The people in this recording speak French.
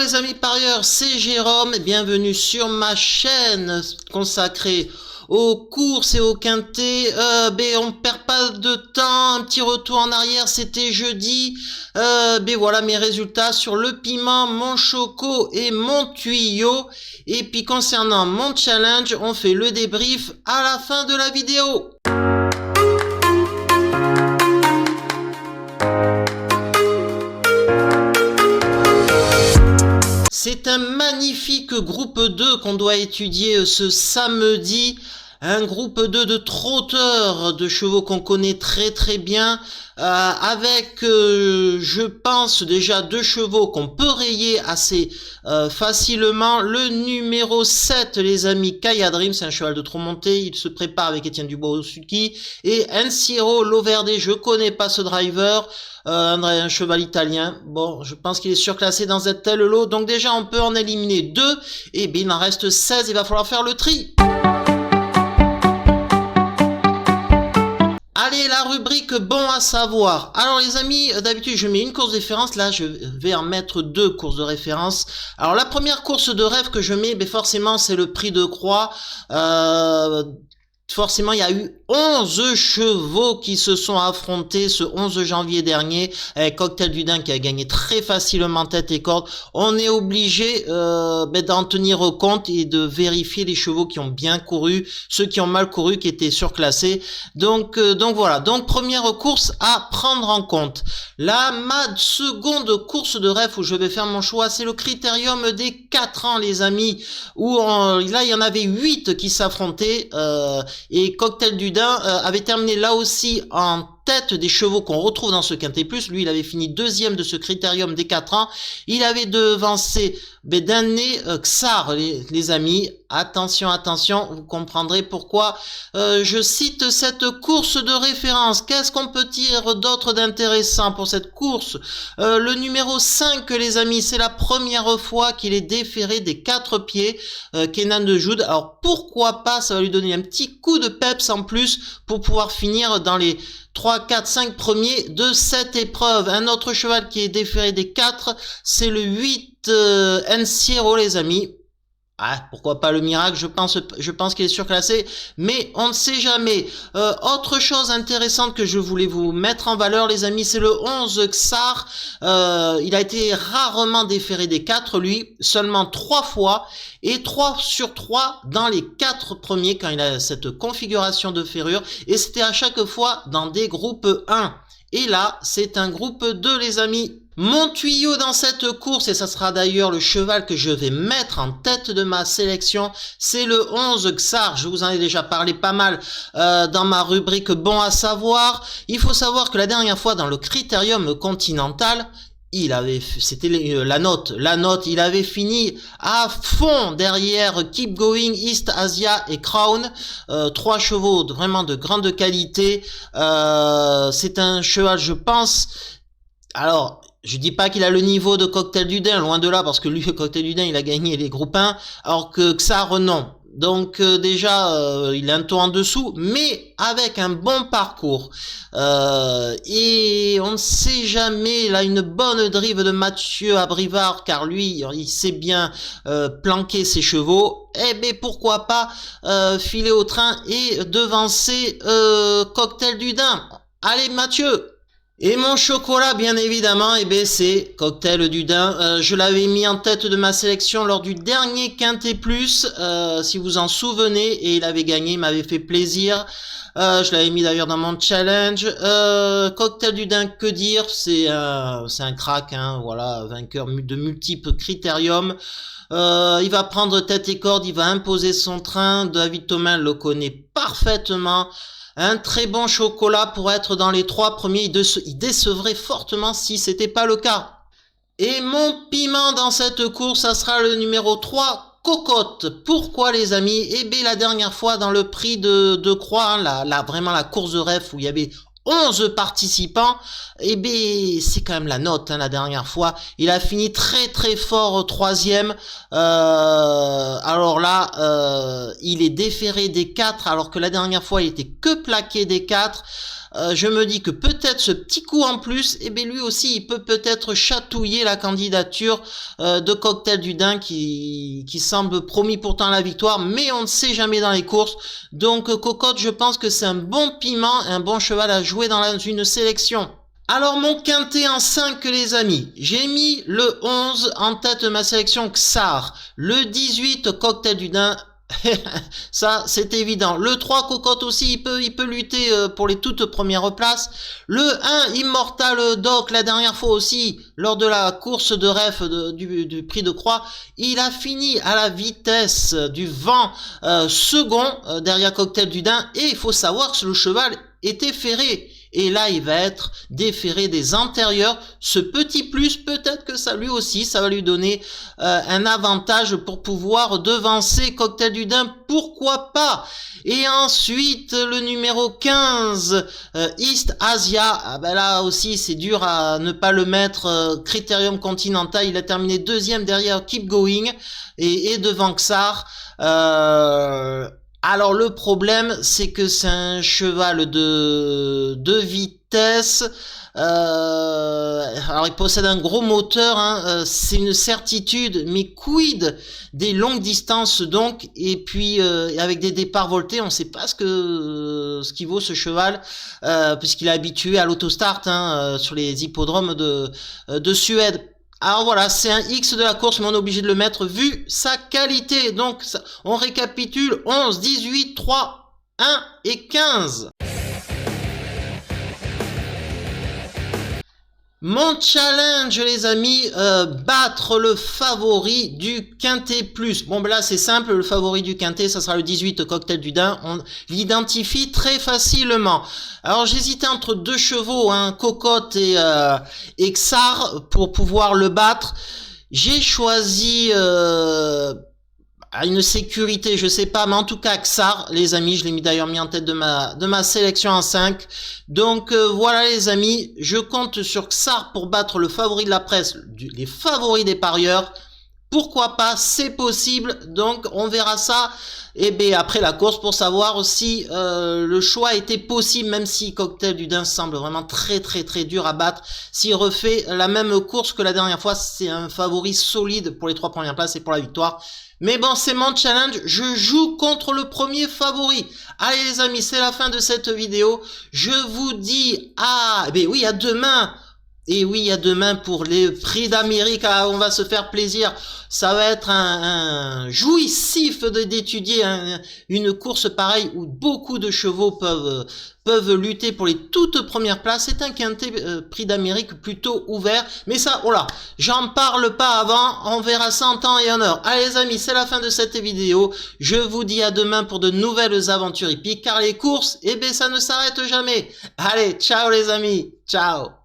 les amis parieurs, c'est Jérôme et bienvenue sur ma chaîne consacrée aux courses et aux quintés. On perd pas de temps, un petit retour en arrière, c'était jeudi. Voilà mes résultats sur le piment, mon choco et mon tuyau. Et puis concernant mon challenge, on fait le débrief à la fin de la vidéo. C'est un magnifique groupe 2 qu'on doit étudier ce samedi. Un groupe 2 de trotteurs, de chevaux qu'on connaît très bien, avec, je pense, déjà 2 chevaux qu'on peut rayer assez facilement. Le numéro 7, les amis, Kaya Dream, c'est un cheval de trop monté, il se prépare avec Étienne Dubois-Osuki. Et Enciro Loverde, je connais pas ce driver, un cheval italien. Bon, je pense qu'il est surclassé dans un tel lot, donc déjà on peut en éliminer 2, et bien il en reste 16, il va falloir faire le tri. Allez, la rubrique bon à savoir. Alors les amis, d'habitude je mets une course de référence, là je vais en mettre 2 courses de référence. Alors la première course de rêve que je mets, forcément c'est le Prix de Croix. Forcément, il y a eu 11 chevaux qui se sont affrontés ce 11 janvier dernier avec Cocktail du Dain qui a gagné très facilement tête et corde. On est obligé d'en tenir compte et de vérifier les chevaux qui ont bien couru, ceux qui ont mal couru, qui étaient surclassés. Donc voilà. Donc première course à prendre en compte. Ma seconde course de rêve où je vais faire mon choix, c'est le Critérium des 4 ans, les amis. Là, il y en avait 8 qui s'affrontaient. Et Cocktail du Dain avait terminé là aussi en tête des chevaux qu'on retrouve dans ce Quintet Plus. Lui, il avait fini 2e de ce Critérium des 4 ans. Il avait devancé d'un nez Xar, les amis. Attention, vous comprendrez pourquoi je cite cette course de référence. Qu'est-ce qu'on peut dire d'autre d'intéressant pour cette course? Le numéro 5, les amis, c'est la première fois qu'il est déféré des 4 pieds, Kenan de Jude. Alors pourquoi pas, ça va lui donner un petit coup de peps en plus pour pouvoir finir dans les 3, 4, 5 premiers de cette épreuve. Un autre cheval qui est déféré des 4, c'est le 8 Enciro, les amis. Ah, pourquoi pas le miracle, je pense qu'il est surclassé, mais on ne sait jamais. Autre chose intéressante que je voulais vous mettre en valeur, les amis, c'est le 11 Xar. Il a été rarement déféré des 4, lui, seulement 3 fois, et 3 sur 3 dans les 4 premiers quand il a cette configuration de ferrure, et c'était à chaque fois dans des groupes 1. Et là, c'est un groupe 2, les amis. Mon tuyau dans cette course, et ça sera d'ailleurs le cheval que je vais mettre en tête de ma sélection, c'est le 11 Xar. Je vous en ai déjà parlé pas mal dans ma rubrique bon à savoir. Il faut savoir que la dernière fois dans le Critérium continental, c'était la note, il avait fini à fond derrière Keep Going, East Asia et Crown, 3 chevaux vraiment de grande qualité. C'est un cheval, je pense, alors je dis pas qu'il a le niveau de Cocktail du Dain, loin de là, parce que lui, Cocktail du Dain, il a gagné les groupes 1, alors que Xar, non. Donc déjà, il est un tour en dessous, mais avec un bon parcours. Et on ne sait jamais, là, une bonne drive de Mathieu Abrivard, car lui, il sait bien planquer ses chevaux. Eh ben pourquoi pas filer au train et devancer Cocktail du Dain. Allez Mathieu! Et mon chocolat, bien évidemment, c'est Cocktail du Dain. Je l'avais mis en tête de ma sélection lors du dernier Quintet Plus, si vous en souvenez, et il avait gagné, il m'avait fait plaisir. Je l'avais mis d'ailleurs dans mon challenge. Cocktail du Dain, que dire, c'est un crack, hein, voilà, vainqueur de multiples critériums. Il va prendre tête et corde, il va imposer son train. David Thomas le connaît parfaitement. Un très bon chocolat pour être dans les 3 premiers. Il décevrait fortement si c'était pas le cas. Et mon piment dans cette course, ça sera le numéro 3, Cocotte. Pourquoi, les amis? La dernière fois dans le Prix de Croix, hein, vraiment la course de rêve où il y avait 11 participants, c'est quand même la note, hein, la dernière fois. Il a fini très fort 3e. Alors là, il est déféré des 4, alors que la dernière fois, il était que plaqué des 4. je me dis que peut-être ce petit coup en plus, eh bien lui aussi, il peut peut-être chatouiller la candidature de Cocktail du Daim qui semble promis pourtant à la victoire, mais on ne sait jamais dans les courses. Donc Cocotte, je pense que c'est un bon piment, un bon cheval à jouer dans une sélection. Alors mon quintet en 5 les amis, j'ai mis le 11 en tête de ma sélection Xar, le 18 Cocktail du Daim, ça c'est évident, le 3 Cocotte aussi il peut lutter pour les toutes premières places, le 1 Immortal Doc la dernière fois aussi lors de la course de ref du prix de Croix, il a fini à la vitesse du vent second derrière Cocktail du Daim et il faut savoir que le cheval était ferré. Et là, il va être déféré des antérieurs. Ce petit plus, peut-être que ça lui aussi, ça va lui donner un avantage pour pouvoir devancer Cocktail du Daim. Pourquoi pas? Et ensuite, le numéro 15, East Asia. Ah ben là aussi, c'est dur à ne pas le mettre. Critérium Continental, il a terminé deuxième derrière Keep Going et devant Xar. Alors le problème, c'est que c'est un cheval de vitesse. Alors il possède un gros moteur, hein, c'est une certitude. Mais quid des longues distances donc? Et puis avec des départs voltés, on ne sait pas ce qu'il vaut ce cheval, puisqu'il est habitué à l'autostart sur les hippodromes de Suède. Alors voilà, c'est un X de la course, mais on est obligé de le mettre vu sa qualité. Donc, on récapitule 11, 18, 3, 1 et 15. Mon challenge les amis, battre le favori du Quintet Plus. Bon ben là c'est simple, le favori du Quintet ça sera le 18 Cocktail du Daim, on l'identifie très facilement. Alors j'hésitais entre deux chevaux, Cocotte et Xar pour pouvoir le battre. J'ai choisi à une sécurité, je sais pas, mais en tout cas Xar, les amis, je l'ai d'ailleurs mis en tête de ma sélection en 5. Donc voilà les amis, je compte sur Xar pour battre le favori de la presse, les favoris des parieurs. Pourquoi pas, c'est possible, donc on verra ça après la course pour savoir si le choix était possible, même si Cocktail du Daim semble vraiment très dur à battre. S'il refait la même course que la dernière fois, c'est un favori solide pour les 3 premières places et pour la victoire. Mais bon, c'est mon challenge, je joue contre le premier favori. Allez les amis, c'est la fin de cette vidéo. Je vous dis oui, à demain. Et oui, à demain pour les prix d'Amérique, on va se faire plaisir. Ça va être un jouissif d'étudier une course pareille où beaucoup de chevaux peuvent lutter pour les toutes premières places. C'est un quintet prix d'Amérique plutôt ouvert. Mais ça, j'en parle pas avant. On verra ça en temps et en heure. Allez les amis, c'est la fin de cette vidéo. Je vous dis à demain pour de nouvelles aventures hippiques. Car les courses, ça ne s'arrête jamais. Allez, ciao les amis. Ciao.